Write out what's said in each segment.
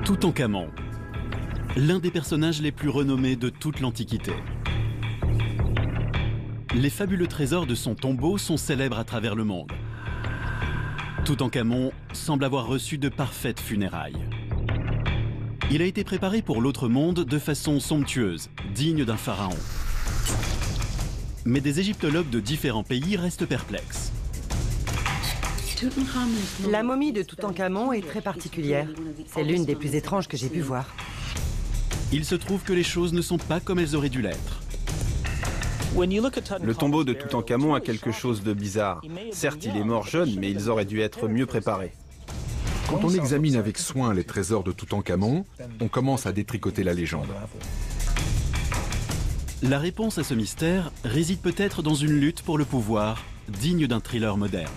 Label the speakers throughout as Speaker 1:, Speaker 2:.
Speaker 1: Toutankhamon, l'un des personnages les plus renommés de toute l'Antiquité. Les fabuleux trésors de son tombeau sont célèbres à travers le monde. Toutankhamon semble avoir reçu de parfaites funérailles. Il a été préparé pour l'autre monde de façon somptueuse, digne d'un pharaon. Mais des égyptologues de différents pays restent perplexes.
Speaker 2: La momie de Toutankhamon est très particulière. C'est l'une des plus étranges que j'ai pu voir.
Speaker 1: Il se trouve que les choses ne sont pas comme elles auraient dû l'être.
Speaker 3: Le tombeau de Toutankhamon a quelque chose de bizarre. Certes, il est mort jeune, mais ils auraient dû être mieux préparés.
Speaker 4: Quand on examine avec soin les trésors de Toutankhamon, on commence à détricoter la légende.
Speaker 1: La réponse à ce mystère réside peut-être dans une lutte pour le pouvoir, digne d'un thriller moderne.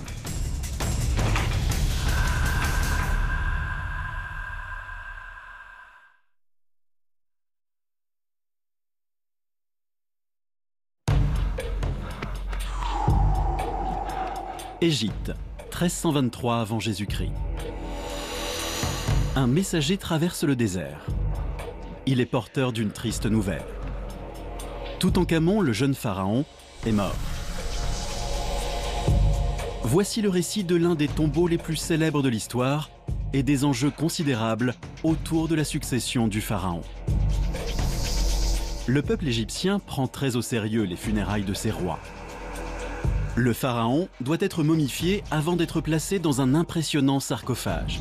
Speaker 1: Égypte, 1323 avant Jésus-Christ. Un messager traverse le désert. Il est porteur d'une triste nouvelle. Toutankhamon, le jeune pharaon, est mort. Voici le récit de l'un des tombeaux les plus célèbres de l'histoire et des enjeux considérables autour de la succession du pharaon. Le peuple égyptien prend très au sérieux les funérailles de ses rois. Le pharaon doit être momifié avant d'être placé dans un impressionnant sarcophage.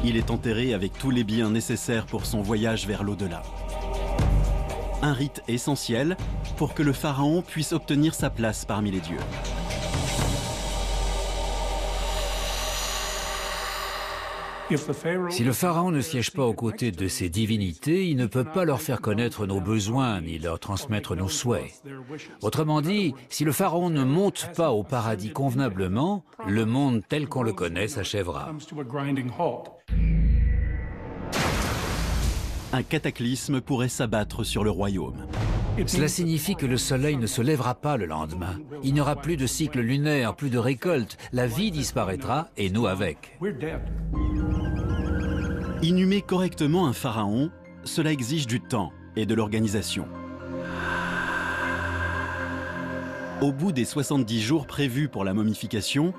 Speaker 1: Il est enterré avec tous les biens nécessaires pour son voyage vers l'au-delà. Un rite essentiel pour que le pharaon puisse obtenir sa place parmi les dieux.
Speaker 5: Si le pharaon ne siège pas aux côtés de ses divinités, il ne peut pas leur faire connaître nos besoins ni leur transmettre nos souhaits. Autrement dit, si le pharaon ne monte pas au paradis convenablement, le monde tel qu'on le connaît s'achèvera.
Speaker 1: Un cataclysme pourrait s'abattre sur le royaume.
Speaker 5: Cela signifie que le soleil ne se lèvera pas le lendemain. Il n'y aura plus de cycle lunaire, plus de récolte. La vie disparaîtra et nous avec.
Speaker 1: Inhumer correctement un pharaon, cela exige du temps et de l'organisation. Au bout des 70 jours prévus pour la momification,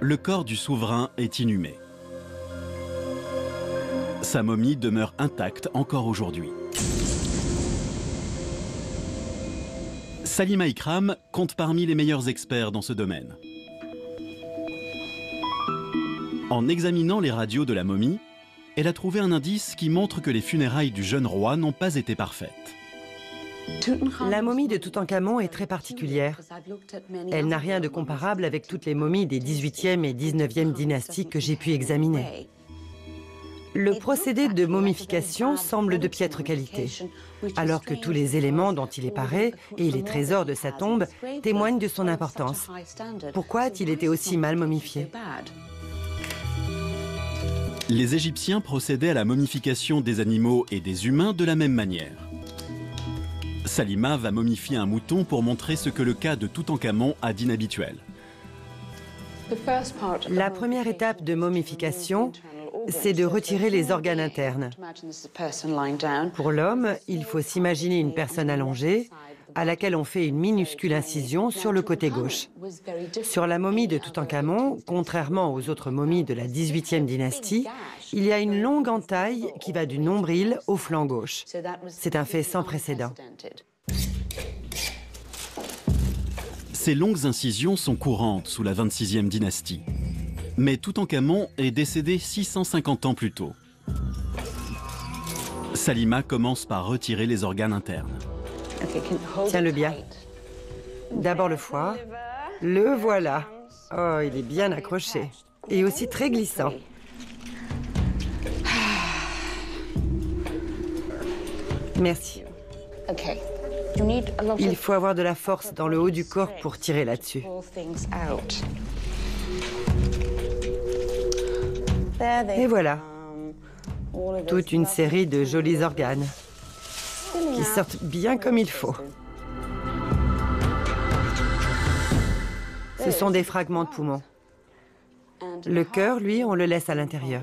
Speaker 1: le corps du souverain est inhumé. Sa momie demeure intacte encore aujourd'hui. Salima Ikram compte parmi les meilleurs experts dans ce domaine. En examinant les radios de la momie, elle a trouvé un indice qui montre que les funérailles du jeune roi n'ont pas été parfaites.
Speaker 2: La momie de Toutankhamon est très particulière. Elle n'a rien de comparable avec toutes les momies des 18e et 19e dynasties que j'ai pu examiner. Le procédé de momification semble de piètre qualité, alors que tous les éléments dont il est paré et les trésors de sa tombe témoignent de son importance. Pourquoi a-t-il été aussi mal momifié ?
Speaker 1: Les Égyptiens procédaient à la momification des animaux et des humains de la même manière. Salima va momifier un mouton pour montrer ce que le cas de Toutankhamon a d'inhabituel.
Speaker 2: La première étape de momification, c'est de retirer les organes internes. Pour l'homme, il faut s'imaginer une personne allongée à laquelle on fait une minuscule incision sur le côté gauche. Sur la momie de Toutankhamon, contrairement aux autres momies de la 18e dynastie, il y a une longue entaille qui va du nombril au flanc gauche. C'est un fait sans précédent.
Speaker 1: Ces longues incisions sont courantes sous la 26e dynastie. Mais Toutankhamon est décédé 650 ans plus tôt. Salima commence par retirer les organes internes.
Speaker 2: Tiens-le bien. D'abord le foie. Le voilà. Oh, il est bien accroché. Et aussi très glissant. Merci. Il faut avoir de la force dans le haut du corps pour tirer là-dessus. Et voilà. Toute une série de jolis organes qui sortent bien comme il faut. Ce sont des fragments de poumons. Le cœur, lui, on le laisse à l'intérieur.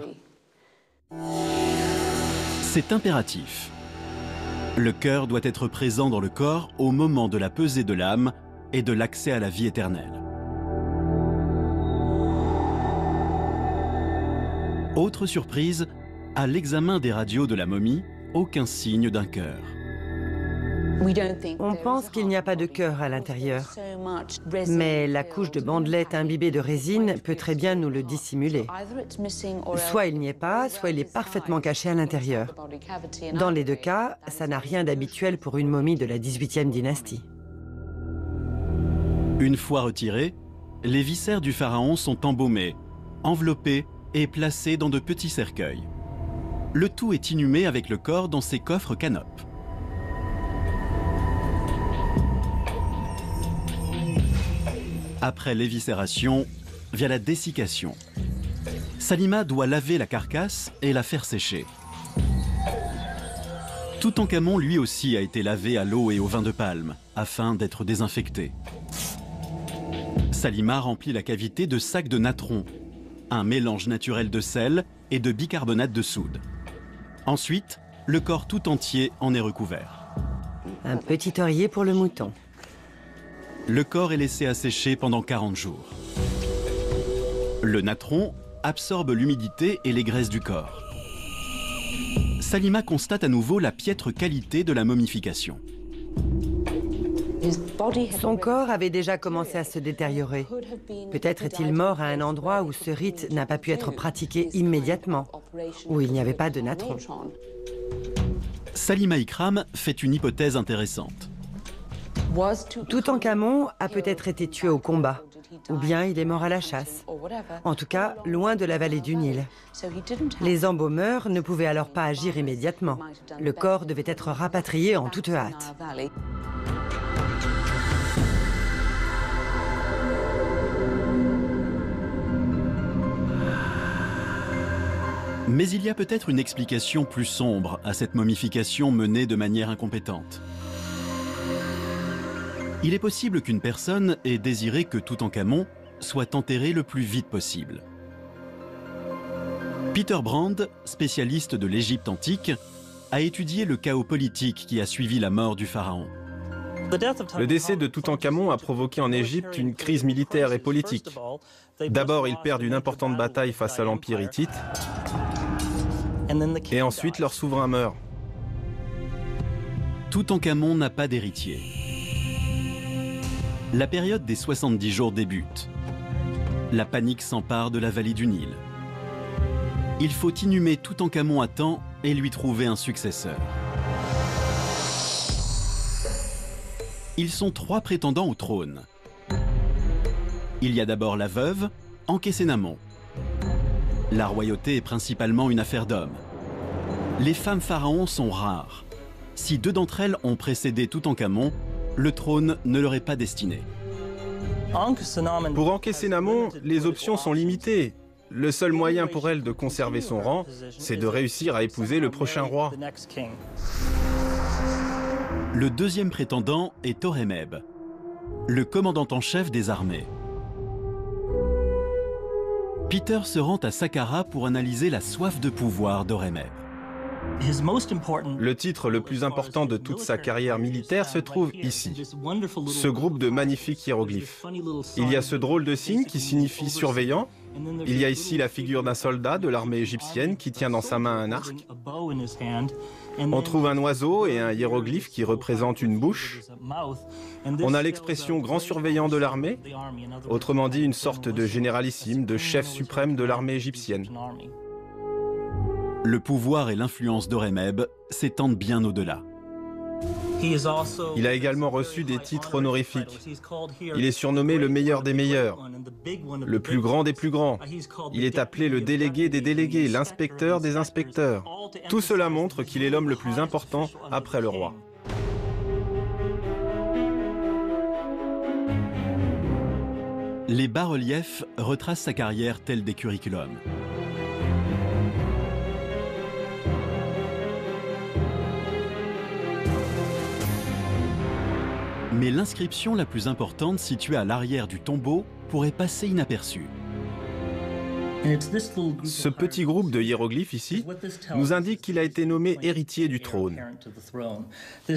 Speaker 1: C'est impératif. Le cœur doit être présent dans le corps au moment de la pesée de l'âme et de l'accès à la vie éternelle. Autre surprise, à l'examen des radios de la momie, aucun signe d'un cœur.
Speaker 2: On pense qu'il n'y a pas de cœur à l'intérieur, mais la couche de bandelettes imbibée de résine peut très bien nous le dissimuler. Soit il n'y est pas, soit il est parfaitement caché à l'intérieur. Dans les deux cas, ça n'a rien d'habituel pour une momie de la 18e dynastie.
Speaker 1: Une fois retirés, les viscères du pharaon sont embaumés, enveloppés et placés dans de petits cercueils. Le tout est inhumé avec le corps dans ces coffres canopes. Après l'éviscération, vient la dessiccation. Salima doit laver la carcasse et la faire sécher. Toutankhamon lui aussi a été lavé à l'eau et au vin de palme, afin d'être désinfecté. Salima remplit la cavité de sacs de natron, un mélange naturel de sel et de bicarbonate de soude. Ensuite, le corps tout entier en est recouvert.
Speaker 2: Un petit oreiller pour le mouton.
Speaker 1: Le corps est laissé assécher pendant 40 jours. Le natron absorbe l'humidité et les graisses du corps. Salima constate à nouveau la piètre qualité de la momification.
Speaker 2: Son corps avait déjà commencé à se détériorer. Peut-être est-il mort à un endroit où ce rite n'a pas pu être pratiqué immédiatement, où il n'y avait pas de natron.
Speaker 1: Salima Ikram fait une hypothèse intéressante.
Speaker 2: Toutankhamon a peut-être été tué au combat, ou bien il est mort à la chasse. En tout cas, loin de la vallée du Nil. Les embaumeurs ne pouvaient alors pas agir immédiatement. Le corps devait être rapatrié en toute hâte.
Speaker 1: Mais il y a peut-être une explication plus sombre à cette momification menée de manière incompétente. Il est possible qu'une personne ait désiré que Toutankhamon soit enterré le plus vite possible. Peter Brand, spécialiste de l'Égypte antique, a étudié le chaos politique qui a suivi la mort du pharaon.
Speaker 3: Le décès de Toutankhamon a provoqué en Égypte une crise militaire et politique. D'abord, ils perdent une importante bataille face à l'Empire hittite, et ensuite leur souverain meurt.
Speaker 1: Toutankhamon n'a pas d'héritier. La période des 70 jours débute. La panique s'empare de la vallée du Nil. Il faut inhumer Toutankhamon à temps et lui trouver un successeur. Ils sont 3 prétendants au trône. Il y a d'abord la veuve, Ankhésénamon. La royauté est principalement une affaire d'hommes. Les femmes pharaons sont rares. Si 2 d'entre elles ont précédé Toutankhamon, le trône ne leur est pas destiné.
Speaker 3: Pour Ankhésénamon, les options sont limitées. Le seul moyen pour elle de conserver son rang, c'est de réussir à épouser le prochain roi.
Speaker 1: Le deuxième prétendant est Horemheb, le commandant en chef des armées. Peter se rend à Saqqara pour analyser la soif de pouvoir d'Horemheb.
Speaker 3: Le titre le plus important de toute sa carrière militaire se trouve ici, ce groupe de magnifiques hiéroglyphes. Il y a ce drôle de signe qui signifie surveillant. Il y a ici la figure d'un soldat de l'armée égyptienne qui tient dans sa main un arc. On trouve un oiseau et un hiéroglyphe qui représente une bouche. On a l'expression grand surveillant de l'armée, autrement dit une sorte de généralissime, de chef suprême de l'armée égyptienne.
Speaker 1: Le pouvoir et l'influence d'Horemheb s'étendent bien au-delà.
Speaker 3: Il a également reçu des titres honorifiques. Il est surnommé le meilleur des meilleurs, le plus grand des plus grands. Il est appelé le délégué des délégués, l'inspecteur des inspecteurs. Tout cela montre qu'il est l'homme le plus important après le roi.
Speaker 1: Les bas-reliefs retracent sa carrière telle des curriculums. Mais l'inscription la plus importante située à l'arrière du tombeau pourrait passer inaperçue.
Speaker 3: Ce petit groupe de hiéroglyphes ici nous indique qu'il a été nommé héritier du trône.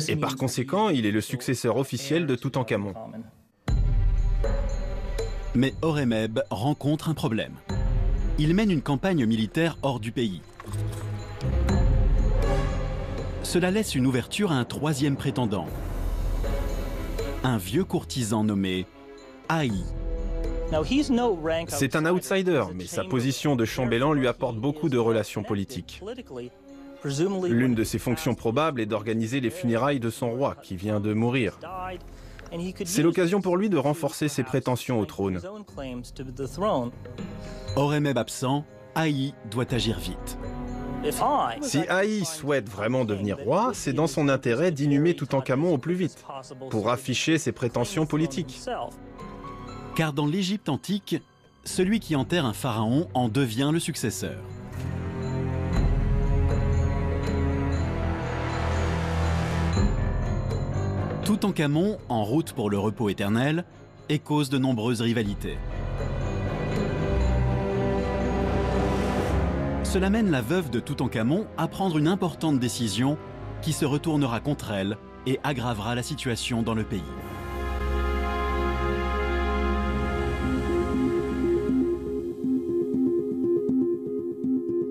Speaker 3: Et par conséquent, il est le successeur officiel de Toutankhamon.
Speaker 1: Mais Horemheb rencontre un problème. Il mène une campagne militaire hors du pays. Cela laisse une ouverture à un troisième prétendant. Un vieux courtisan nommé Haï.
Speaker 3: C'est un outsider, mais sa position de chambellan lui apporte beaucoup de relations politiques. L'une de ses fonctions probables est d'organiser les funérailles de son roi, qui vient de mourir. C'est l'occasion pour lui de renforcer ses prétentions au trône.
Speaker 1: Horemheb absent, Haï doit agir vite.
Speaker 3: Si Haï souhaite vraiment devenir roi, c'est dans son intérêt d'inhumer Toutankhamon au plus vite, pour afficher ses prétentions politiques.
Speaker 1: Car dans l'Égypte antique, celui qui enterre un pharaon en devient le successeur. Toutankhamon, en route pour le repos éternel, est cause de nombreuses rivalités. Cela mène la veuve de Toutankhamon à prendre une importante décision qui se retournera contre elle et aggravera la situation dans le pays.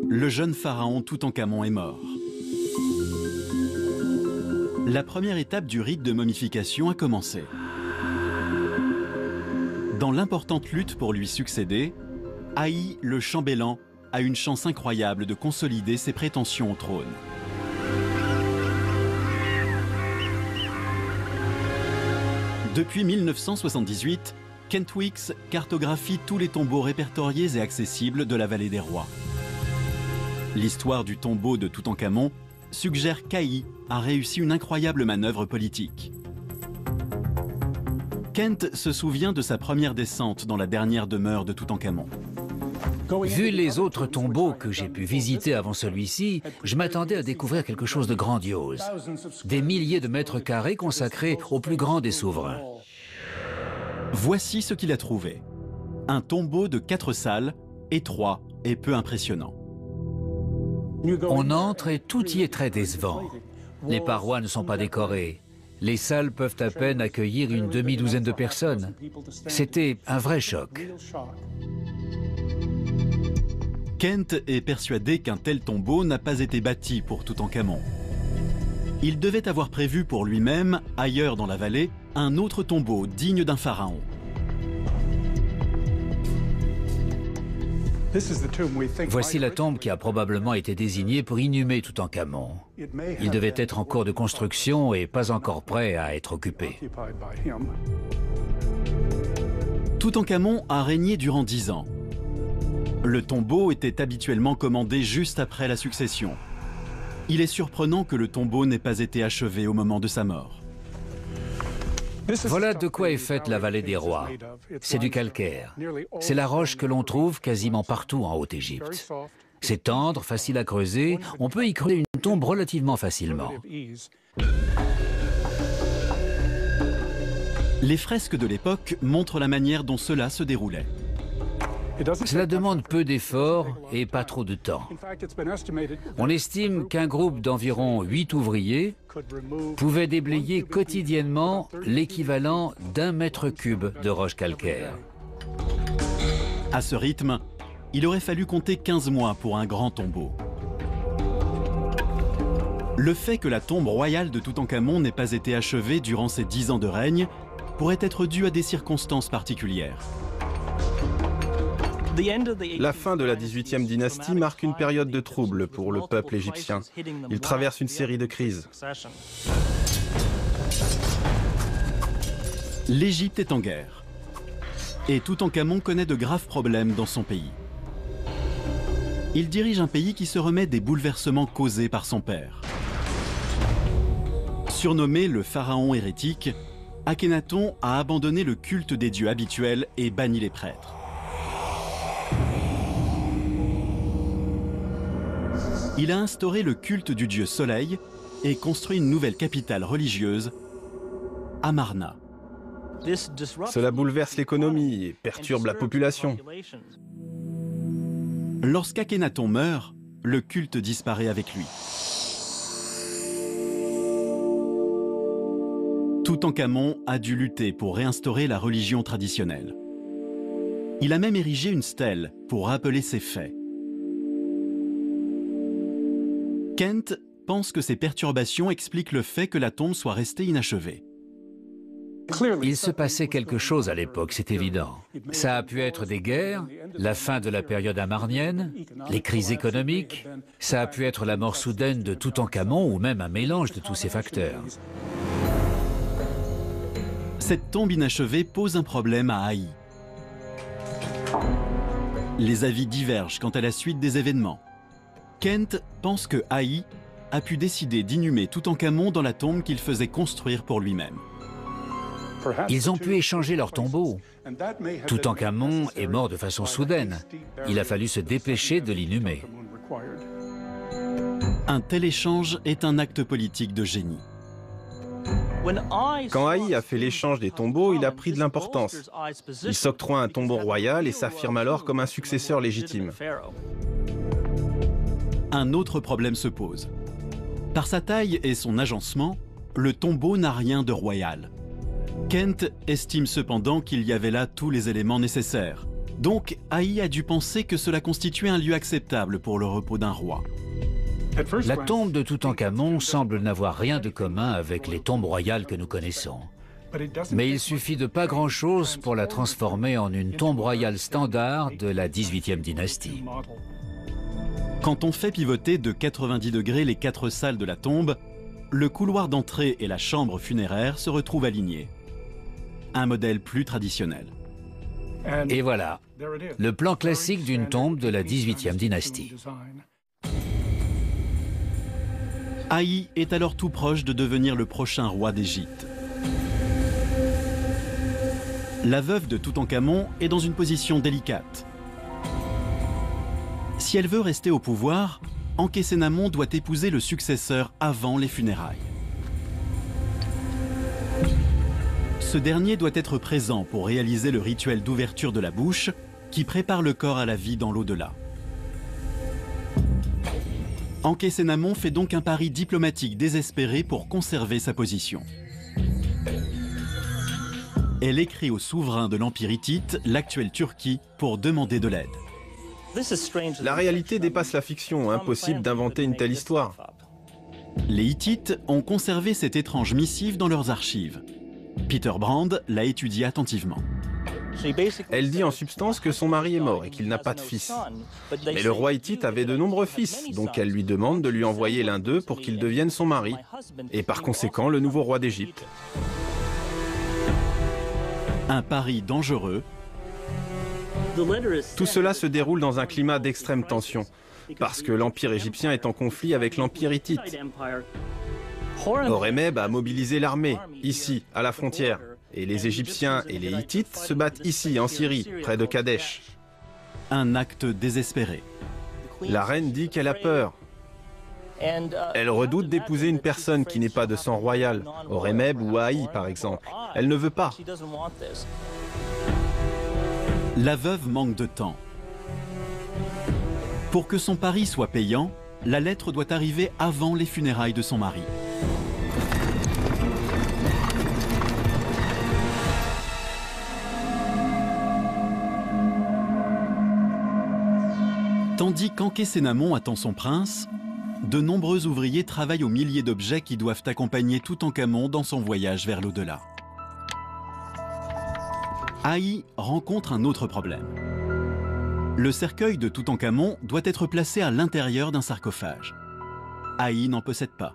Speaker 1: Le jeune pharaon Toutankhamon est mort. La première étape du rite de momification a commencé. Dans l'importante lutte pour lui succéder, Haï, le chambellan, a une chance incroyable de consolider ses prétentions au trône. Depuis 1978, Kent Weeks cartographie tous les tombeaux répertoriés et accessibles de la vallée des rois. L'histoire du tombeau de Toutankhamon suggère qu'Haï a réussi une incroyable manœuvre politique. Kent se souvient de sa première descente dans la dernière demeure de Toutankhamon.
Speaker 5: Vu les autres tombeaux que j'ai pu visiter avant celui-ci, je m'attendais à découvrir quelque chose de grandiose. Des milliers de mètres carrés consacrés au plus grand des souverains.
Speaker 1: Voici ce qu'il a trouvé. Un tombeau de 4 salles, étroit et peu impressionnant.
Speaker 5: On entre et tout y est très décevant. Les parois ne sont pas décorées. Les salles peuvent à peine accueillir une demi-douzaine de personnes. C'était un vrai choc.
Speaker 1: Kent est persuadé qu'un tel tombeau n'a pas été bâti pour Toutankhamon. Il devait avoir prévu pour lui-même, ailleurs dans la vallée, un autre tombeau digne d'un pharaon.
Speaker 5: Voici la tombe qui a probablement été désignée pour inhumer Toutankhamon. Il devait être en cours de construction et pas encore prêt à être occupé.
Speaker 1: Toutankhamon a régné durant 10 ans. Le tombeau était habituellement commandé juste après la succession. Il est surprenant que le tombeau n'ait pas été achevé au moment de sa mort.
Speaker 5: Voilà de quoi est faite la vallée des rois. C'est du calcaire. C'est la roche que l'on trouve quasiment partout en Haute-Égypte. C'est tendre, facile à creuser, on peut y creuser une tombe relativement facilement.
Speaker 1: Les fresques de l'époque montrent la manière dont cela se déroulait.
Speaker 5: Cela demande peu d'efforts et pas trop de temps. On estime qu'un groupe d'environ 8 ouvriers pouvait déblayer quotidiennement l'équivalent d'1 mètre cube de roche calcaire.
Speaker 1: À ce rythme, il aurait fallu compter 15 mois pour un grand tombeau. Le fait que la tombe royale de Toutankhamon n'ait pas été achevée durant ses 10 ans de règne pourrait être dû à des circonstances particulières.
Speaker 3: La fin de la XVIIIe dynastie marque une période de trouble pour le peuple égyptien. Il traverse une série de crises.
Speaker 1: L'Égypte est en guerre. Et Toutankhamon connaît de graves problèmes dans son pays. Il dirige un pays qui se remet des bouleversements causés par son père. Surnommé le pharaon hérétique, Akhenaton a abandonné le culte des dieux habituels et banni les prêtres. Il a instauré le culte du dieu Soleil et construit une nouvelle capitale religieuse, Amarna.
Speaker 3: Cela bouleverse l'économie et perturbe la population.
Speaker 1: Lorsqu'Akhenaton meurt, le culte disparaît avec lui. Toutankhamon a dû lutter pour réinstaurer la religion traditionnelle. Il a même érigé une stèle pour rappeler ses faits. Kent pense que ces perturbations expliquent le fait que la tombe soit restée inachevée.
Speaker 5: Il se passait quelque chose à l'époque, c'est évident. Ça a pu être des guerres, la fin de la période amarnienne, les crises économiques, ça a pu être la mort soudaine de Toutankhamon ou même un mélange de tous ces facteurs.
Speaker 1: Cette tombe inachevée pose un problème à Haï. Les avis divergent quant à la suite des événements. Kent pense que Haï a pu décider d'inhumer Toutankhamon dans la tombe qu'il faisait construire pour lui-même.
Speaker 5: Ils ont pu échanger leurs tombeaux. Toutankhamon est mort de façon soudaine. Il a fallu se dépêcher de l'inhumer.
Speaker 1: Un tel échange est un acte politique de génie.
Speaker 3: Quand Haï a fait l'échange des tombeaux, il a pris de l'importance. Il s'octroie un tombeau royal et s'affirme alors comme un successeur légitime.
Speaker 1: Un autre problème se pose. Par sa taille et son agencement, le tombeau n'a rien de royal. Kent estime cependant qu'il y avait là tous les éléments nécessaires. Donc, Haï a dû penser que cela constituait un lieu acceptable pour le repos d'un roi.
Speaker 5: La tombe de Toutankhamon semble n'avoir rien de commun avec les tombes royales que nous connaissons. Mais il suffit de pas grand-chose pour la transformer en une tombe royale standard de la 18e dynastie.
Speaker 1: Quand on fait pivoter de 90 degrés les 4 salles de la tombe, le couloir d'entrée et la chambre funéraire se retrouvent alignés. Un modèle plus traditionnel.
Speaker 5: Et voilà, le plan classique d'une tombe de la 18e dynastie.
Speaker 1: Haï est alors tout proche de devenir le prochain roi d'Égypte. La veuve de Toutankhamon est dans une position délicate. Si elle veut rester au pouvoir, Ankhésénamon doit épouser le successeur avant les funérailles. Ce dernier doit être présent pour réaliser le rituel d'ouverture de la bouche qui prépare le corps à la vie dans l'au-delà. Ankhésénamon fait donc un pari diplomatique désespéré pour conserver sa position. Elle écrit au souverain de l'Empire hittite, l'actuelle Turquie, pour demander de l'aide.
Speaker 3: La réalité dépasse la fiction, impossible d'inventer une telle histoire.
Speaker 1: Les Hittites ont conservé cette étrange missive dans leurs archives. Peter Brand l'a étudiée attentivement.
Speaker 3: Elle dit en substance que son mari est mort et qu'il n'a pas de fils. Mais le roi hittite avait de nombreux fils, donc elle lui demande de lui envoyer l'un d'eux pour qu'il devienne son mari, et par conséquent le nouveau roi d'Égypte.
Speaker 1: Un pari dangereux.
Speaker 3: Tout cela se déroule dans un climat d'extrême tension, parce que l'Empire égyptien est en conflit avec l'Empire hittite. Horemheb a mobilisé l'armée, ici, à la frontière, et les Égyptiens et les Hittites se battent ici, en Syrie, près de Kadesh.
Speaker 1: Un acte désespéré.
Speaker 3: La reine dit qu'elle a peur. Elle redoute d'épouser une personne qui n'est pas de sang royal, Horemheb ou Haï par exemple. Elle ne veut pas.
Speaker 1: La veuve manque de temps. Pour que son pari soit payant, la lettre doit arriver avant les funérailles de son mari. Tandis qu'Ankhésénamon attend son prince, de nombreux ouvriers travaillent aux milliers d'objets qui doivent accompagner Toutankhamon dans son voyage vers l'au-delà. Haï rencontre un autre problème. Le cercueil de Toutankhamon doit être placé à l'intérieur d'un sarcophage. Haï n'en possède pas.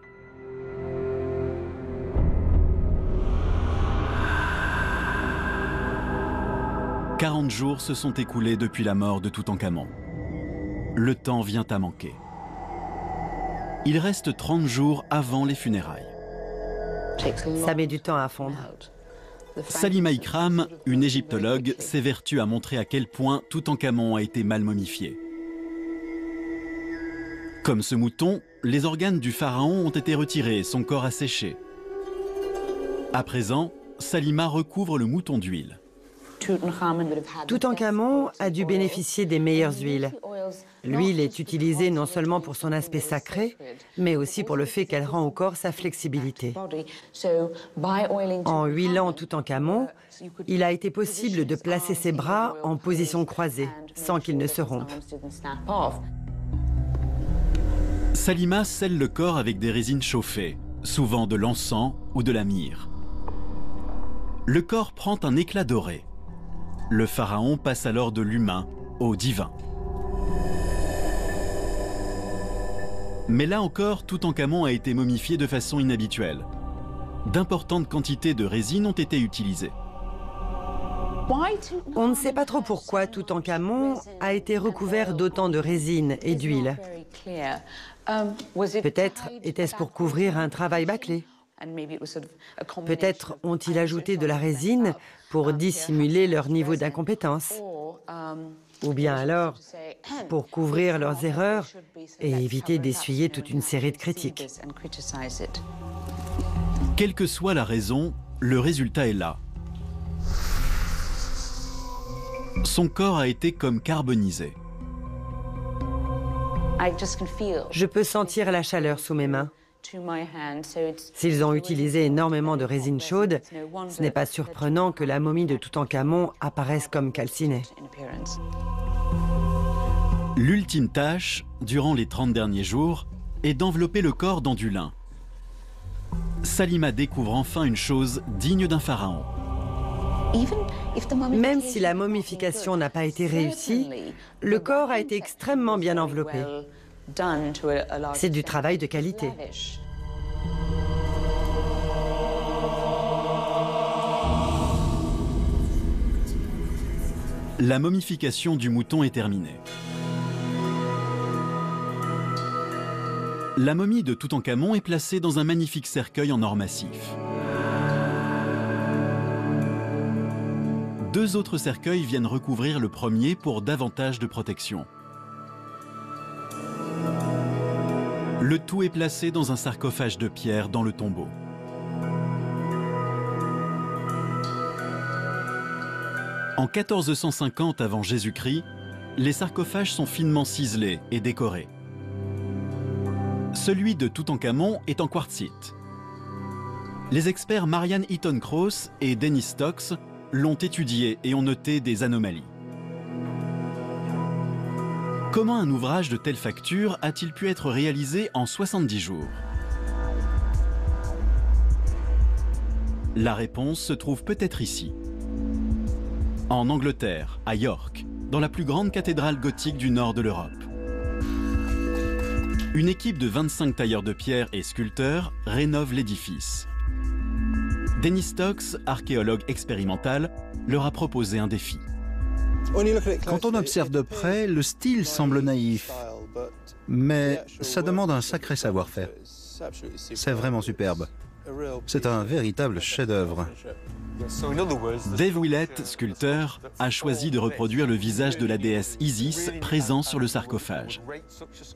Speaker 1: « 40 jours se sont écoulés depuis la mort de Toutankhamon. Le temps vient à manquer. Il reste 30 jours avant les funérailles.
Speaker 2: Ça met du temps à fondre.
Speaker 1: Salima Ikram, une égyptologue, s'évertue à montrer à quel point Toutankhamon a été mal momifié. Comme ce mouton, les organes du pharaon ont été retirés et son corps a séché. À présent, Salima recouvre le mouton d'huile.
Speaker 2: Toutankhamon a dû bénéficier des meilleures huiles. L'huile est utilisée non seulement pour son aspect sacré, mais aussi pour le fait qu'elle rend au corps sa flexibilité. En huilant Toutankhamon, il a été possible de placer ses bras en position croisée, sans qu'ils ne se rompent.
Speaker 1: Salima scelle le corps avec des résines chauffées, souvent de l'encens ou de la myrrhe. Le corps prend un éclat doré. Le pharaon passe alors de l'humain au divin. Mais là encore, Toutankhamon a été momifié de façon inhabituelle. D'importantes quantités de résine ont été utilisées.
Speaker 2: On ne sait pas trop pourquoi Toutankhamon a été recouvert d'autant de résine et d'huile. Peut-être était-ce pour couvrir un travail bâclé. Peut-être ont-ils ajouté de la résine pour dissimuler leur niveau d'incompétence. Ou bien alors pour couvrir leurs erreurs et éviter d'essuyer toute une série de critiques.
Speaker 1: Quelle que soit la raison, le résultat est là. Son corps a été comme carbonisé.
Speaker 2: Je peux sentir la chaleur sous mes mains. S'ils ont utilisé énormément de résine chaude, ce n'est pas surprenant que la momie de Toutankhamon apparaisse comme calcinée.
Speaker 1: L'ultime tâche, durant les 30 derniers jours, est d'envelopper le corps dans du lin. Salima découvre enfin une chose digne d'un pharaon.
Speaker 2: Même si la momification n'a pas été réussie, le corps a été extrêmement bien enveloppé. C'est du travail de qualité.
Speaker 1: La momification du mouton est terminée. La momie de Toutankhamon est placée dans un magnifique cercueil en or massif. 2 autres cercueils viennent recouvrir le premier pour davantage de protection. Le tout est placé dans un sarcophage de pierre dans le tombeau. En 1450 avant Jésus-Christ, les sarcophages sont finement ciselés et décorés. Celui de Toutankhamon est en quartzite. Les experts Marianne Eaton-Krauss et Dennis Stocks l'ont étudié et ont noté des anomalies. Comment un ouvrage de telle facture a-t-il pu être réalisé en 70 jours? La réponse se trouve peut-être ici. En Angleterre, à York, dans la plus grande cathédrale gothique du nord de l'Europe. Une équipe de 25 tailleurs de pierre et sculpteurs rénove l'édifice. Dennis Stocks, archéologue expérimental, leur a proposé un défi.
Speaker 6: Quand on observe de près, le style semble naïf, mais ça demande un sacré savoir-faire. C'est vraiment superbe. C'est un véritable chef-d'œuvre.
Speaker 1: Dave Willett, sculpteur, a choisi de reproduire le visage de la déesse Isis présent sur le sarcophage.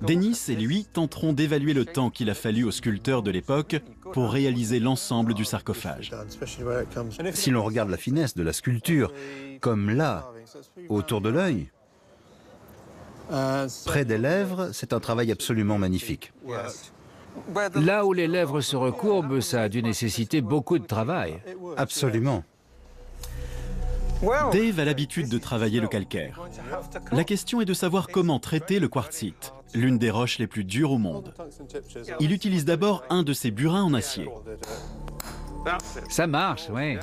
Speaker 1: Dennis et lui tenteront d'évaluer le temps qu'il a fallu aux sculpteurs de l'époque pour réaliser l'ensemble du sarcophage.
Speaker 6: Si l'on regarde la finesse de la sculpture, comme là, autour de l'œil, près des lèvres, c'est un travail absolument magnifique.
Speaker 5: Là où les lèvres se recourbent, ça a dû nécessiter beaucoup de travail.
Speaker 6: Absolument.
Speaker 1: Dave a l'habitude de travailler le calcaire. La question est de savoir comment traiter le quartzite, l'une des roches les plus dures au monde. Il utilise d'abord un de ses burins en acier.
Speaker 5: Ça marche, oui.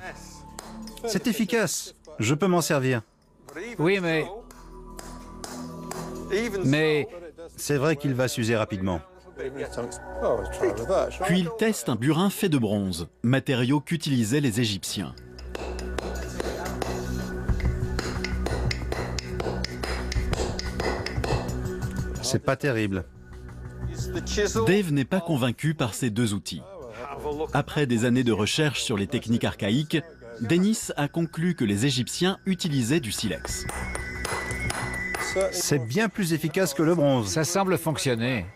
Speaker 6: C'est efficace. Je peux m'en servir.
Speaker 5: Oui, mais
Speaker 6: C'est vrai qu'il va s'user rapidement.
Speaker 1: Puis il teste un burin fait de bronze, matériau qu'utilisaient les Égyptiens.
Speaker 6: C'est pas terrible.
Speaker 1: Dave n'est pas convaincu par ces 2 outils. Après des années de recherche sur les techniques archaïques, Dennis a conclu que les Égyptiens utilisaient du silex.
Speaker 6: C'est bien plus efficace que le bronze.
Speaker 5: ça semble fonctionner.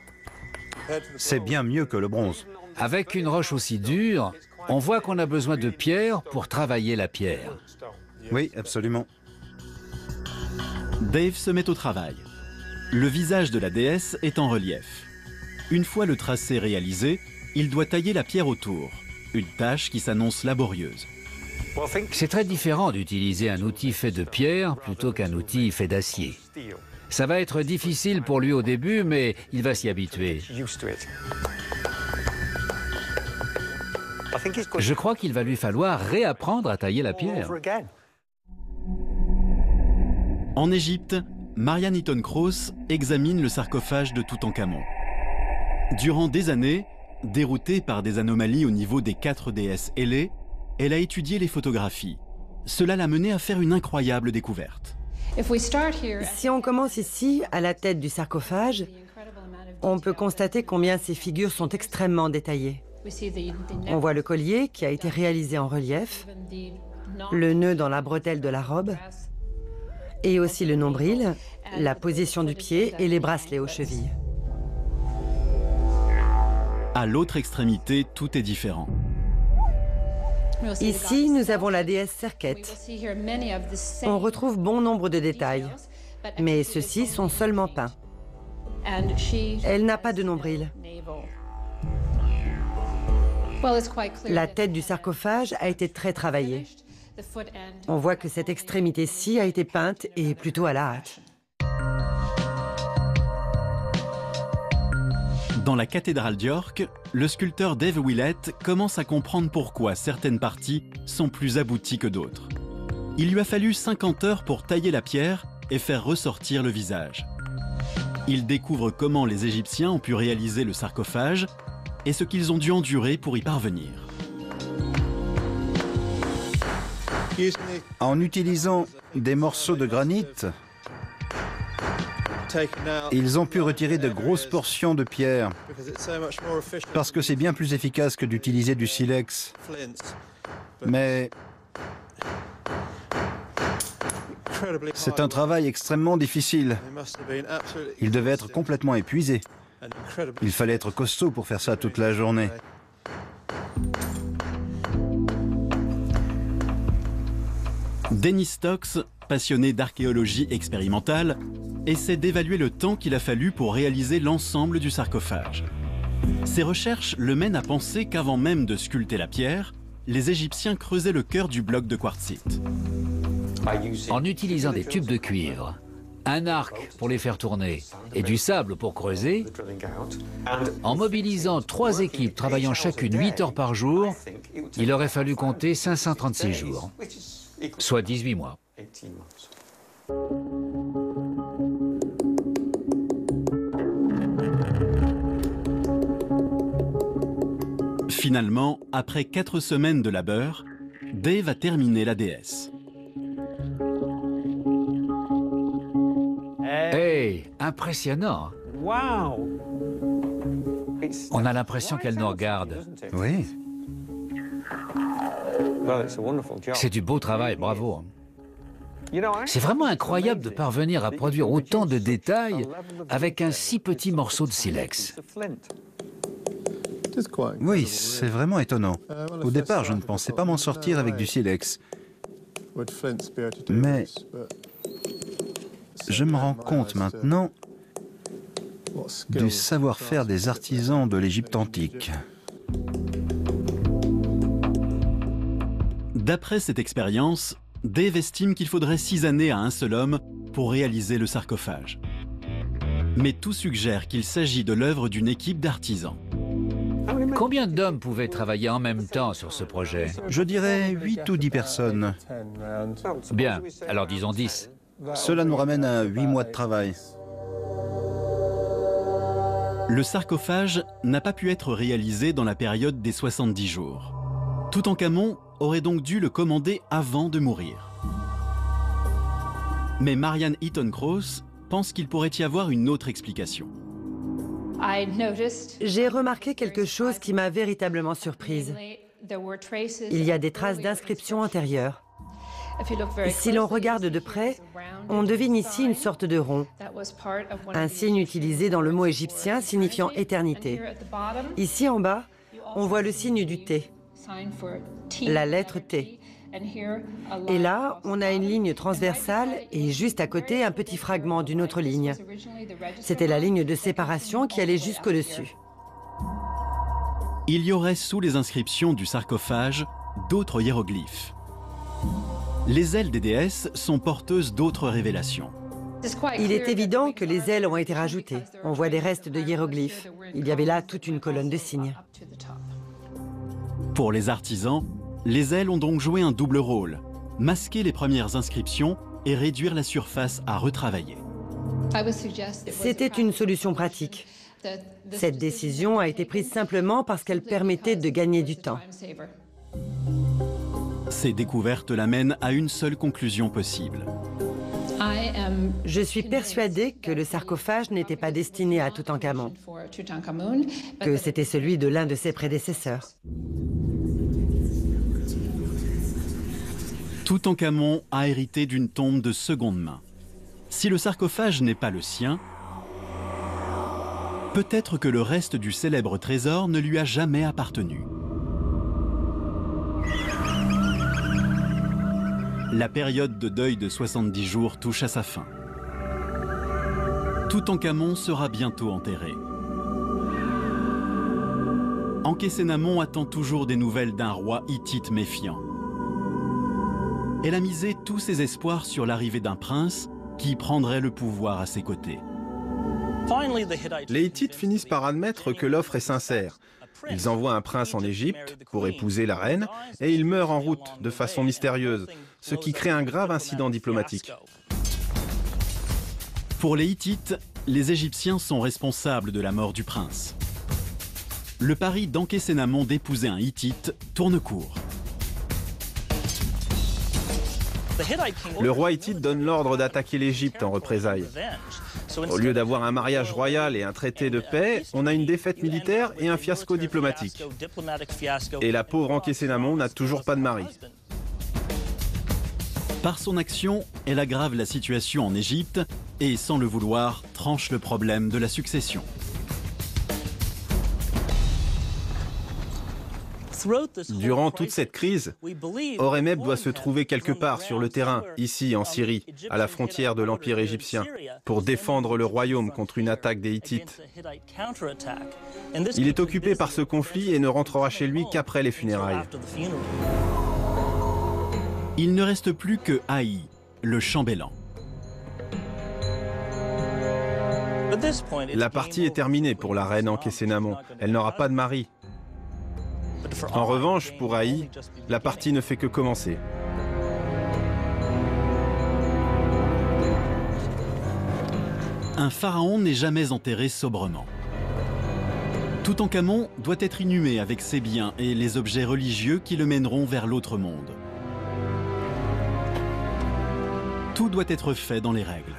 Speaker 6: C'est bien mieux que le bronze.
Speaker 5: Avec une roche aussi dure, on voit qu'on a besoin de pierre pour travailler la pierre.
Speaker 6: Oui, absolument.
Speaker 1: Dave se met au travail. Le visage de la déesse est en relief. Une fois le tracé réalisé, il doit tailler la pierre autour, une tâche qui s'annonce laborieuse.
Speaker 5: C'est très différent d'utiliser un outil fait de pierre plutôt qu'un outil fait d'acier. Ça va être difficile pour lui au début, mais il va s'y habituer. Je crois qu'il va lui falloir réapprendre à tailler la pierre.
Speaker 1: En Égypte, Marianne Eaton-Krauss examine le sarcophage de Toutankhamon. Durant des années, déroutée par des anomalies au niveau des 4 déesses ailées, elle a étudié les photographies. Cela l'a menée à faire une incroyable découverte.
Speaker 2: Si on commence ici, à la tête du sarcophage, on peut constater combien ces figures sont extrêmement détaillées. On voit le collier qui a été réalisé en relief, le nœud dans la bretelle de la robe, et aussi le nombril, la position du pied et les bracelets aux chevilles.
Speaker 1: À l'autre extrémité, tout est différent.
Speaker 2: Ici, nous avons la déesse Serket. On retrouve bon nombre de détails, mais ceux-ci sont seulement peints. Elle n'a pas de nombril. La tête du sarcophage a été très travaillée. On voit que cette extrémité-ci a été peinte et plutôt à la hâte.
Speaker 1: Dans la cathédrale d'York, le sculpteur Dave Willett commence à comprendre pourquoi certaines parties sont plus abouties que d'autres. Il lui a fallu 50 heures pour tailler la pierre et faire ressortir le visage. Il découvre comment les Égyptiens ont pu réaliser le sarcophage et ce qu'ils ont dû endurer pour y parvenir.
Speaker 6: En utilisant des morceaux de granit, ils ont pu retirer de grosses portions de pierre parce que c'est bien plus efficace que d'utiliser du silex. Mais c'est un travail extrêmement difficile. Ils devaient être complètement épuisés. Il fallait être costaud pour faire ça toute la journée.
Speaker 1: Dennis Stocks, passionné d'archéologie expérimentale, essaie d'évaluer le temps qu'il a fallu pour réaliser l'ensemble du sarcophage. Ses recherches le mènent à penser qu'avant même de sculpter la pierre, les Égyptiens creusaient le cœur du bloc de quartzite.
Speaker 5: En utilisant des tubes de cuivre, un arc pour les faire tourner et du sable pour creuser, en mobilisant 3 équipes travaillant chacune 8 heures par jour, il aurait fallu compter 536 jours, soit 18 mois.
Speaker 1: Finalement, après 4 semaines de labeur, Dave a terminé la déesse.
Speaker 5: Hey, impressionnant! On a l'impression qu'elle nous regarde.
Speaker 6: Oui.
Speaker 5: C'est du beau travail, bravo. C'est vraiment incroyable de parvenir à produire autant de détails avec un si petit morceau de silex.
Speaker 6: Oui, c'est vraiment étonnant. Au départ, je ne pensais pas m'en sortir avec du silex. Mais je me rends compte maintenant du savoir-faire des artisans de l'Égypte antique.
Speaker 1: D'après cette expérience, Dave estime qu'il faudrait 6 années à un seul homme pour réaliser le sarcophage. Mais tout suggère qu'il s'agit de l'œuvre d'une équipe d'artisans.
Speaker 5: Combien d'hommes pouvaient travailler en même temps sur ce projet?
Speaker 6: Je dirais 8 ou 10 personnes.
Speaker 5: Bien, alors disons 10.
Speaker 6: Cela nous ramène à 8 mois de travail.
Speaker 1: Le sarcophage n'a pas pu être réalisé dans la période des 70 jours. Toutankhamon aurait donc dû le commander avant de mourir. Mais Marianne Eaton-Krauss pense qu'il pourrait y avoir une autre explication.
Speaker 2: J'ai remarqué quelque chose qui m'a véritablement surprise. Il y a des traces d'inscriptions antérieures. Si l'on regarde de près, on devine ici une sorte de rond, un signe utilisé dans le mot égyptien signifiant éternité. Ici en bas, on voit le signe du T, la lettre T. Et là, on a une ligne transversale et juste à côté, un petit fragment d'une autre ligne. C'était la ligne de séparation qui allait jusqu'au-dessus.
Speaker 1: Il y aurait sous les inscriptions du sarcophage d'autres hiéroglyphes. Les ailes des déesses sont porteuses d'autres révélations.
Speaker 2: Il est évident que les ailes ont été rajoutées. On voit des restes de hiéroglyphes. Il y avait là toute une colonne de signes.
Speaker 1: Pour les artisans, les ailes ont donc joué un double rôle, masquer les premières inscriptions et réduire la surface à retravailler.
Speaker 2: C'était une solution pratique. Cette décision a été prise simplement parce qu'elle permettait de gagner du temps.
Speaker 1: Ces découvertes l'amènent à une seule conclusion possible.
Speaker 2: Je suis persuadée que le sarcophage n'était pas destiné à Toutankhamon, que c'était celui de l'un de ses prédécesseurs.
Speaker 1: Toutankhamon a hérité d'une tombe de seconde main. Si le sarcophage n'est pas le sien, peut-être que le reste du célèbre trésor ne lui a jamais appartenu. La période de deuil de 70 jours touche à sa fin. Toutankhamon sera bientôt enterré. Ankhésénamon attend toujours des nouvelles d'un roi hittite méfiant. Elle a misé tous ses espoirs sur l'arrivée d'un prince qui prendrait le pouvoir à ses côtés.
Speaker 3: Les Hittites finissent par admettre que l'offre est sincère. Ils envoient un prince en Égypte pour épouser la reine et il meurt en route de façon mystérieuse, ce qui crée un grave incident diplomatique.
Speaker 1: Pour les Hittites, les Égyptiens sont responsables de la mort du prince. Le pari d'Ankhésénamon d'épouser un Hittite tourne court.
Speaker 3: Le roi hittite donne l'ordre d'attaquer l'Égypte en représailles. Au lieu d'avoir un mariage royal et un traité de paix, on a une défaite militaire et un fiasco diplomatique. Et la pauvre Ankhésénamon n'a toujours pas de mari.
Speaker 1: Par son action, elle aggrave la situation en Égypte et, sans le vouloir, tranche le problème de la succession.
Speaker 3: Durant toute cette crise, Horemheb doit se trouver quelque part sur le terrain, ici en Syrie, à la frontière de l'Empire égyptien, pour défendre le royaume contre une attaque des Hittites. Il est occupé par ce conflit et ne rentrera chez lui qu'après les funérailles.
Speaker 1: Il ne reste plus que Haï, le chambellan.
Speaker 3: La partie est terminée pour la reine Ankhésénamon. Elle n'aura pas de mari. En revanche, pour Haï, la partie ne fait que commencer.
Speaker 1: Un pharaon n'est jamais enterré sobrement. Toutankhamon doit être inhumé avec ses biens et les objets religieux qui le mèneront vers l'autre monde. Tout doit être fait dans les règles.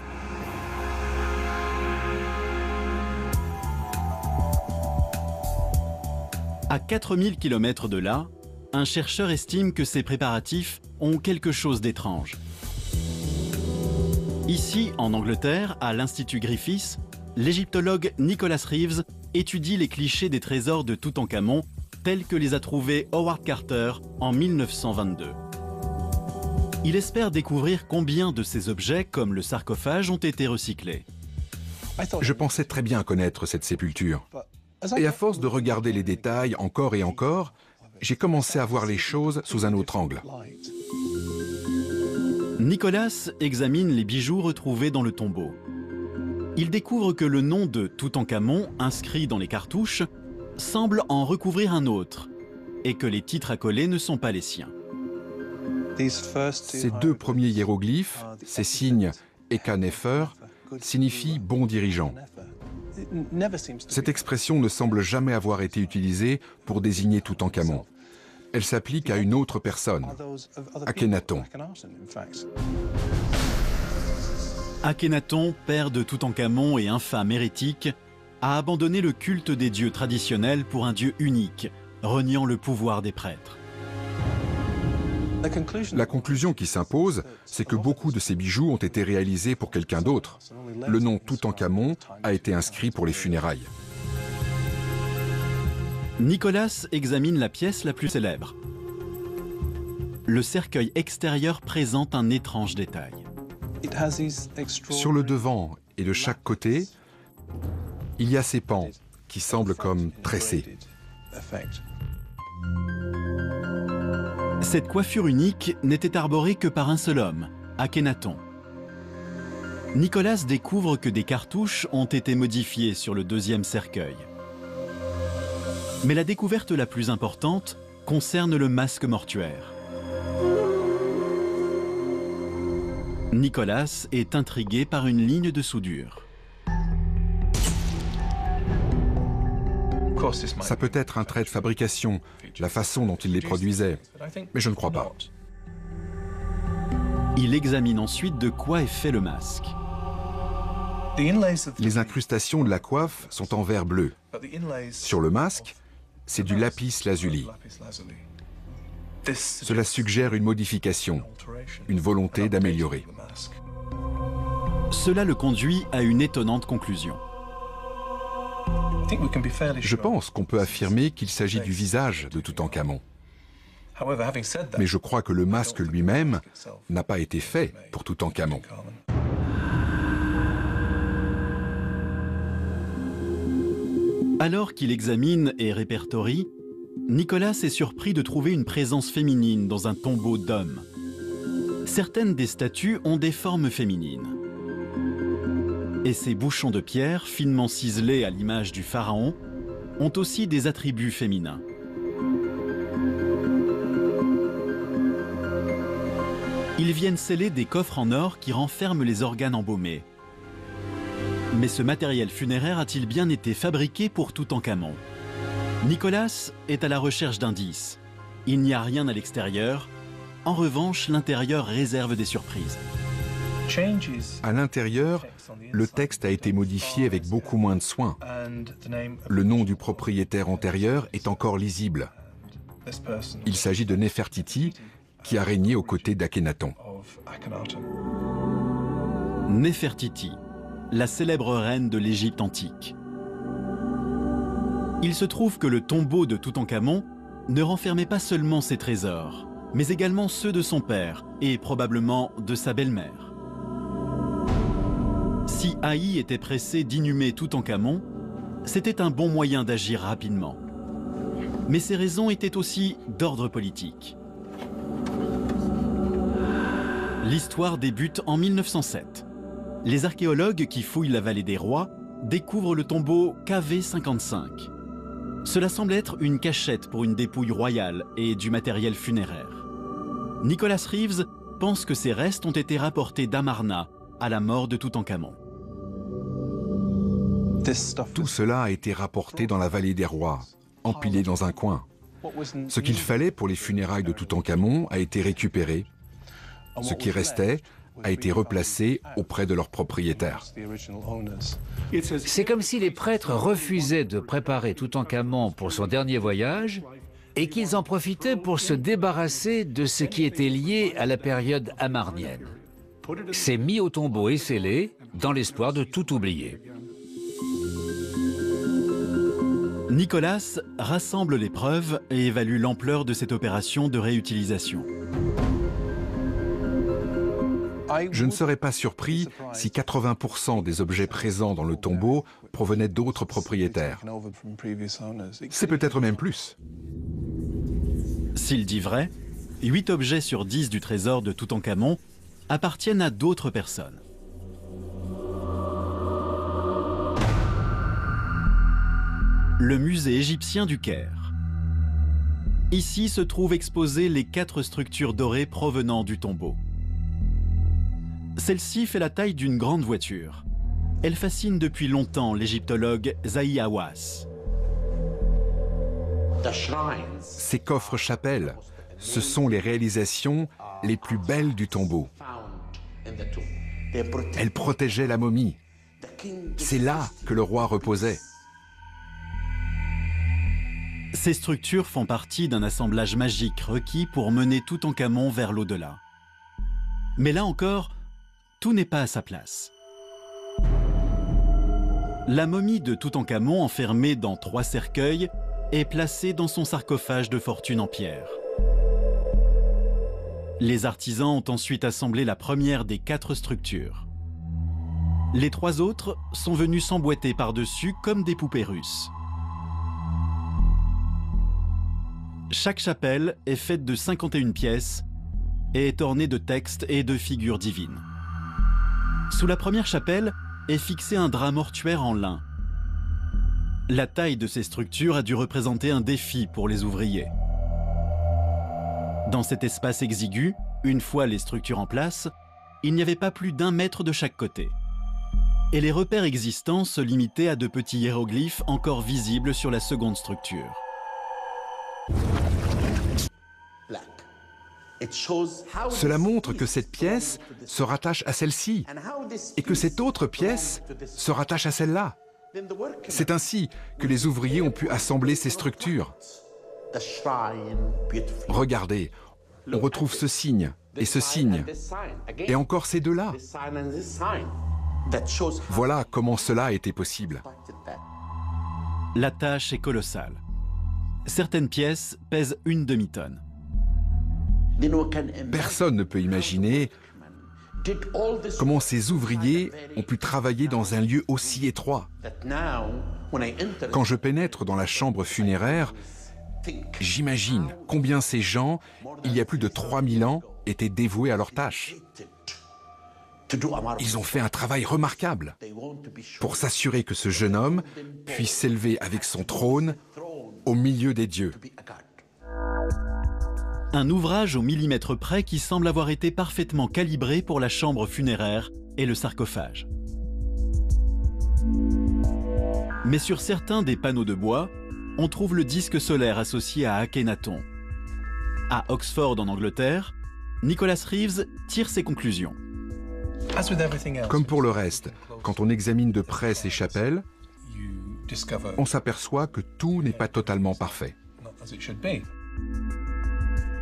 Speaker 1: À 4000 km de là, un chercheur estime que ces préparatifs ont quelque chose d'étrange. Ici, en Angleterre, à l'Institut Griffiths, l'égyptologue Nicholas Reeves étudie les clichés des trésors de Toutankhamon tels que les a trouvés Howard Carter en 1922. Il espère découvrir combien de ces objets, comme le sarcophage, ont été recyclés.
Speaker 4: Je pensais très bien connaître cette sépulture. Et à force de regarder les détails encore et encore, j'ai commencé à voir les choses sous un autre angle.
Speaker 1: Nicolas examine les bijoux retrouvés dans le tombeau. Il découvre que le nom de Toutankhamon, inscrit dans les cartouches, semble en recouvrir un autre, et que les titres accolés ne sont pas les siens.
Speaker 4: Ces deux premiers hiéroglyphes, ces signes Eka Nefer, signifient bon dirigeant. Cette expression ne semble jamais avoir été utilisée pour désigner Toutankhamon. Elle s'applique à une autre personne, Akhenaton.
Speaker 1: Akhenaton, père de Toutankhamon et infâme hérétique, a abandonné le culte des dieux traditionnels pour un dieu unique, reniant le pouvoir des prêtres.
Speaker 4: La conclusion qui s'impose, c'est que beaucoup de ces bijoux ont été réalisés pour quelqu'un d'autre. Le nom Toutankhamon a été inscrit pour les funérailles.
Speaker 1: Nicolas examine la pièce la plus célèbre. le cercueil extérieur présente un étrange détail.
Speaker 4: Sur le devant et de chaque côté, il y a ces pans qui semblent comme tressés.
Speaker 1: Cette coiffure unique n'était arborée que par un seul homme, Akhenaton. Nicolas découvre que des cartouches ont été modifiées sur le deuxième cercueil. Mais la découverte la plus importante concerne le masque mortuaire. Nicolas est intrigué par une ligne de soudure.
Speaker 4: Ça peut être un trait de fabrication, la façon dont il les produisait, mais je ne crois pas.
Speaker 1: Il examine ensuite de quoi est fait le masque.
Speaker 4: Les incrustations de la coiffe sont en verre bleu. Sur le masque, c'est du lapis lazuli. Cela suggère une modification, une volonté d'améliorer.
Speaker 1: Cela le conduit à une étonnante conclusion.
Speaker 4: Je pense qu'on peut affirmer qu'il s'agit du visage de Toutankhamon. Mais je crois que le masque lui-même n'a pas été fait pour Toutankhamon.
Speaker 1: Alors qu'il examine et répertorie, Nicolas est surpris de trouver une présence féminine dans un tombeau d'hommes. Certaines des statues ont des formes féminines. Et ces bouchons de pierre, finement ciselés à l'image du pharaon, ont aussi des attributs féminins. Ils viennent sceller des coffres en or qui renferment les organes embaumés. Mais ce matériel funéraire a-t-il bien été fabriqué pour Toutankhamon? Nicolas est à la recherche d'indices. Il n'y a rien à l'extérieur. En revanche, l'intérieur réserve des surprises.
Speaker 4: À l'intérieur, le texte a été modifié avec beaucoup moins de soin. Le nom du propriétaire antérieur est encore lisible. Il s'agit de Néfertiti, qui a régné aux côtés d'Akhenaton.
Speaker 1: Néfertiti, la célèbre reine de l'Égypte antique. Il se trouve que le tombeau de Toutankhamon ne renfermait pas seulement ses trésors, mais également ceux de son père et probablement de sa belle-mère. Si Haï était pressé d'inhumer Toutankhamon, c'était un bon moyen d'agir rapidement. Mais ces raisons étaient aussi d'ordre politique. L'histoire débute en 1907. Les archéologues qui fouillent la vallée des rois découvrent le tombeau KV55. Cela semble être une cachette pour une dépouille royale et du matériel funéraire. Nicolas Reeves pense que ces restes ont été rapportés d'Amarna à la mort de Toutankhamon.
Speaker 4: Tout cela a été rapporté dans la vallée des rois, empilé dans un coin. Ce qu'il fallait pour les funérailles de Toutankhamon a été récupéré. Ce qui restait a été replacé auprès de leurs propriétaires.
Speaker 5: C'est comme si les prêtres refusaient de préparer Toutankhamon pour son dernier voyage et qu'ils en profitaient pour se débarrasser de ce qui était lié à la période amarnienne. C'est mis au tombeau et scellé dans l'espoir de tout oublier.
Speaker 1: Nicolas rassemble les preuves et évalue l'ampleur de cette opération de réutilisation.
Speaker 4: Je ne serais pas surpris si 80% des objets présents dans le tombeau provenaient d'autres propriétaires. C'est peut-être même plus.
Speaker 1: S'il dit vrai, 8 objets sur 10 du trésor de Toutankhamon appartiennent à d'autres personnes. Le musée égyptien du Caire. Ici se trouvent exposées les 4 structures dorées provenant du tombeau. Celle-ci fait la taille d'une grande voiture. Elle fascine depuis longtemps l'égyptologue Zahi Hawass.
Speaker 4: Ces coffres-chapelles, ce sont les réalisations les plus belles du tombeau. Elles protégeaient la momie. C'est là que le roi reposait.
Speaker 1: Ces structures font partie d'un assemblage magique requis pour mener Toutankhamon vers l'au-delà. Mais là encore, tout n'est pas à sa place. La momie de Toutankhamon, enfermée dans 3 cercueils, est placée dans son sarcophage de fortune en pierre. Les artisans ont ensuite assemblé la première des 4 structures. Les 3 autres sont venus s'emboîter par-dessus comme des poupées russes. Chaque chapelle est faite de 51 pièces et est ornée de textes et de figures divines. Sous la première chapelle est fixé un drap mortuaire en lin. La taille de ces structures a dû représenter un défi pour les ouvriers. Dans cet espace exigu, une fois les structures en place, il n'y avait pas plus d'1 mètre de chaque côté. Et les repères existants se limitaient à de petits hiéroglyphes encore visibles sur la seconde structure.
Speaker 4: Cela montre que cette pièce se rattache à celle-ci et que cette autre pièce se rattache à celle-là. C'est ainsi que les ouvriers ont pu assembler ces structures. Regardez, on retrouve ce signe et ce signe, et encore ces deux-là. Voilà comment cela a été possible.
Speaker 1: La tâche est colossale. Certaines pièces pèsent 1 demi-tonne.
Speaker 4: Personne ne peut imaginer comment ces ouvriers ont pu travailler dans un lieu aussi étroit. Quand je pénètre dans la chambre funéraire, j'imagine combien ces gens, il y a plus de 3000 ans, étaient dévoués à leur tâche. Ils ont fait un travail remarquable pour s'assurer que ce jeune homme puisse s'élever avec son trône au milieu des dieux.
Speaker 1: Un ouvrage au millimètre près qui semble avoir été parfaitement calibré pour la chambre funéraire et le sarcophage. Mais sur certains des panneaux de bois, on trouve le disque solaire associé à Akhenaton. À Oxford en Angleterre, Nicholas Reeves tire ses conclusions.
Speaker 4: Comme pour le reste, quand on examine de près ces chapelles, on s'aperçoit que tout n'est pas totalement parfait.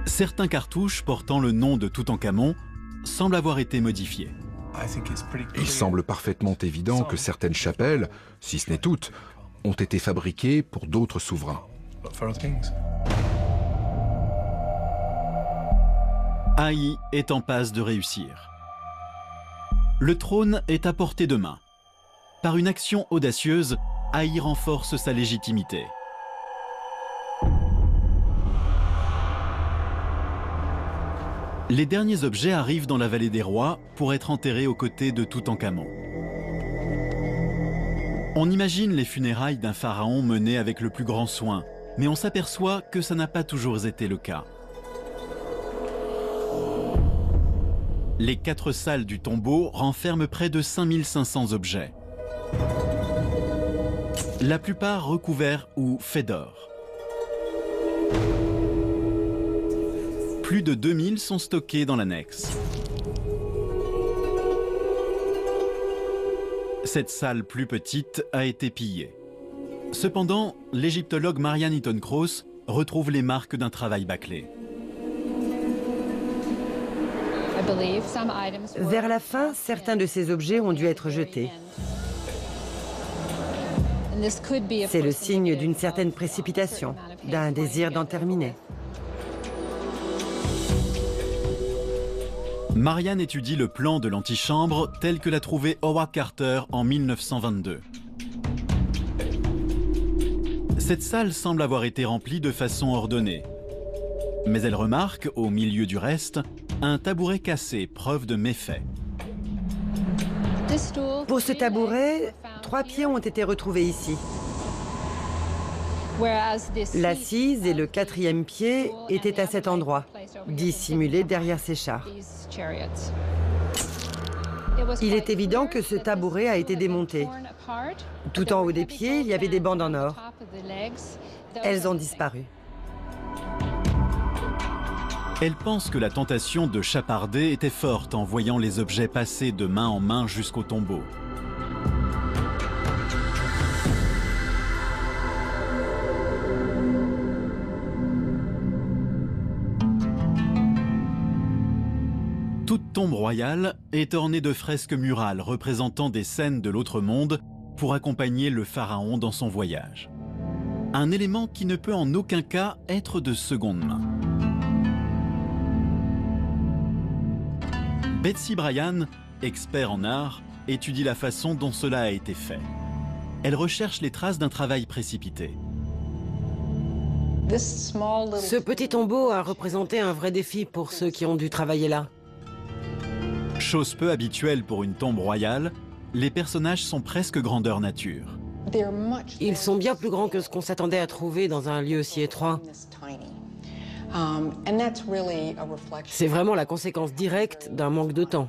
Speaker 1: Certains cartouches portant le nom de Toutankhamon semblent avoir été modifiés.
Speaker 4: Il semble parfaitement évident que certaines chapelles, si ce n'est toutes, ont été fabriquées pour d'autres souverains.
Speaker 1: Haï est en passe de réussir. Le trône est à portée de main. Par une action audacieuse, Haï renforce sa légitimité. Les derniers objets arrivent dans la vallée des rois pour être enterrés aux côtés de Toutankhamon. On imagine les funérailles d'un pharaon menées avec le plus grand soin, mais on s'aperçoit que ça n'a pas toujours été le cas. Les 4 salles du tombeau renferment près de 5500 objets. La plupart recouverts ou faits d'or. Plus de 2000 sont stockés dans l'annexe. Cette salle plus petite a été pillée. Cependant, l'égyptologue Marianne Eaton-Cross retrouve les marques d'un travail bâclé.
Speaker 2: Vers la fin, certains de ces objets ont dû être jetés. C'est le signe d'une certaine précipitation, d'un désir d'en terminer.
Speaker 1: Marianne étudie le plan de l'antichambre tel que l'a trouvé Howard Carter en 1922. Cette salle semble avoir été remplie de façon ordonnée. Mais elle remarque, au milieu du reste, un tabouret cassé, preuve de méfait.
Speaker 2: Pour ce tabouret, 3 pieds ont été retrouvés ici. L'assise et le 4e pied étaient à cet endroit, dissimulés derrière ces chars. Il est évident que ce tabouret a été démonté. Tout en haut des pieds, il y avait des bandes en or. Elles ont disparu.
Speaker 1: Elle pense que la tentation de chaparder était forte en voyant les objets passer de main en main jusqu'au tombeau. Toute tombe royale est ornée de fresques murales représentant des scènes de l'autre monde pour accompagner le pharaon dans son voyage. Un élément qui ne peut en aucun cas être de seconde main. Betsy Bryan, expert en art, étudie la façon dont cela a été fait. Elle recherche les traces d'un travail précipité.
Speaker 7: Ce petit tombeau a représenté un vrai défi pour ceux qui ont dû travailler là.
Speaker 1: Chose peu habituelle pour une tombe royale, les personnages sont presque grandeur nature.
Speaker 7: Ils sont bien plus grands que ce qu'on s'attendait à trouver dans un lieu si étroit. C'est vraiment la conséquence directe d'un manque de temps.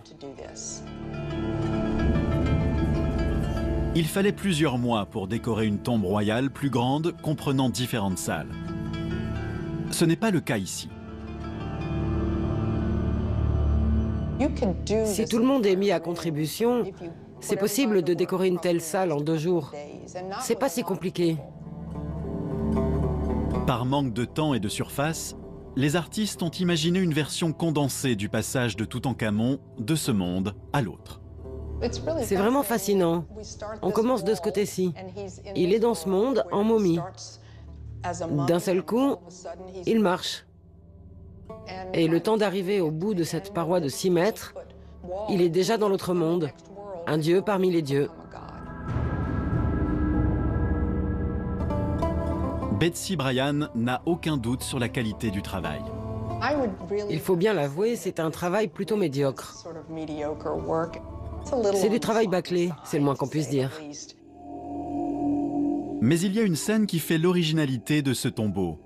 Speaker 1: Il fallait plusieurs mois pour décorer une tombe royale plus grande comprenant différentes salles. Ce n'est pas le cas ici.
Speaker 7: Si tout le monde est mis à contribution, c'est possible de décorer une telle salle en 2 jours. C'est pas si compliqué.
Speaker 1: Par manque de temps et de surface, les artistes ont imaginé une version condensée du passage de Toutankhamon de ce monde à l'autre.
Speaker 7: C'est vraiment fascinant. On commence de ce côté-ci. Il est dans ce monde en momie. D'un seul coup, il marche. Et le temps d'arriver au bout de cette paroi de 6 mètres, il est déjà dans l'autre monde, un dieu parmi les dieux.
Speaker 1: Betsy Bryan n'a aucun doute sur la qualité du travail.
Speaker 7: Il faut bien l'avouer, c'est un travail plutôt médiocre. C'est du travail bâclé, c'est le moins qu'on puisse dire.
Speaker 1: Mais il y a une scène qui fait l'originalité de ce tombeau.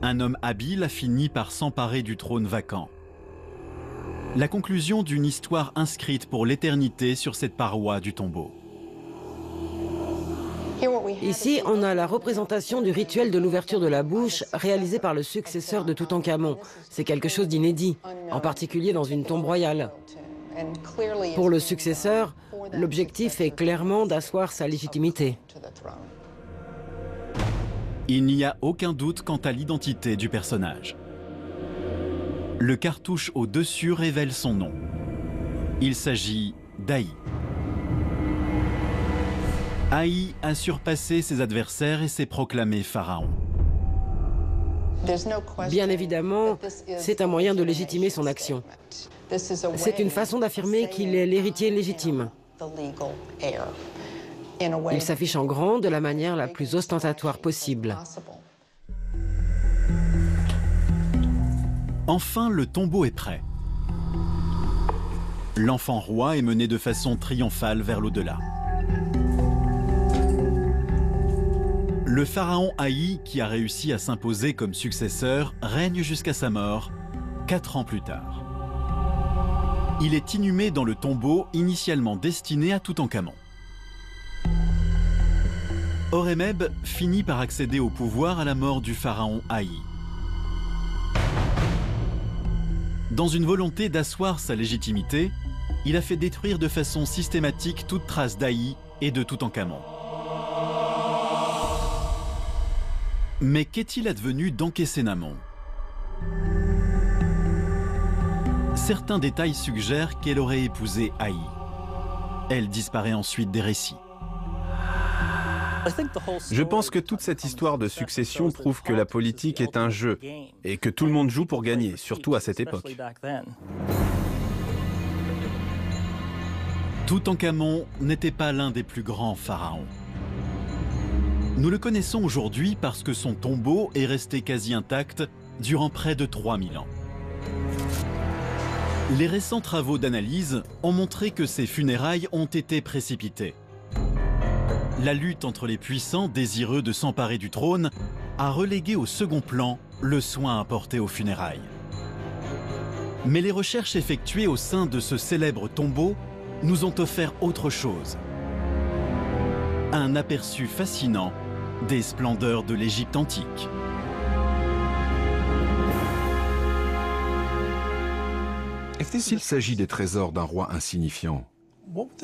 Speaker 1: Un homme habile a fini par s'emparer du trône vacant. La conclusion d'une histoire inscrite pour l'éternité sur cette paroi du tombeau.
Speaker 7: Ici, on a la représentation du rituel de l'ouverture de la bouche réalisé par le successeur de Toutankhamon. C'est quelque chose d'inédit, en particulier dans une tombe royale. Pour le successeur, l'objectif est clairement d'asseoir sa légitimité.
Speaker 1: Il n'y a aucun doute quant à l'identité du personnage. Le cartouche au-dessus révèle son nom. Il s'agit d'Aï. Aï a surpassé ses adversaires et s'est proclamé pharaon.
Speaker 7: Bien évidemment, c'est un moyen de légitimer son action. C'est une façon d'affirmer qu'il est l'héritier légitime. Il s'affiche en grand de la manière la plus ostentatoire possible.
Speaker 1: Enfin, le tombeau est prêt. L'enfant roi est mené de façon triomphale vers l'au-delà. Le pharaon Aï, qui a réussi à s'imposer comme successeur, règne jusqu'à sa mort, 4 ans plus tard. Il est inhumé dans le tombeau initialement destiné à Toutankhamon. Horemheb finit par accéder au pouvoir à la mort du pharaon Aï. Dans une volonté d'asseoir sa légitimité, il a fait détruire de façon systématique toute trace d'Aï et de Toutankhamon. Mais qu'est-il advenu d'Ankhésénamon? Certains détails suggèrent qu'elle aurait épousé Aï. Elle disparaît ensuite des récits.
Speaker 3: Je pense que toute cette histoire de succession prouve que la politique est un jeu et que tout le monde joue pour gagner, surtout à cette époque.
Speaker 1: Toutankhamon n'était pas l'un des plus grands pharaons. Nous le connaissons aujourd'hui parce que son tombeau est resté quasi intact durant près de 3000 ans. Les récents travaux d'analyse ont montré que ses funérailles ont été précipitées. La lutte entre les puissants désireux de s'emparer du trône a relégué au second plan le soin apporté aux funérailles. Mais les recherches effectuées au sein de ce célèbre tombeau nous ont offert autre chose. Un aperçu fascinant des splendeurs de l'Égypte antique.
Speaker 4: S'il s'agit des trésors d'un roi insignifiant,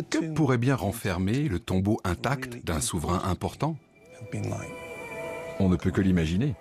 Speaker 4: que pourrait bien renfermer le tombeau intact d'un souverain important? On ne peut que l'imaginer.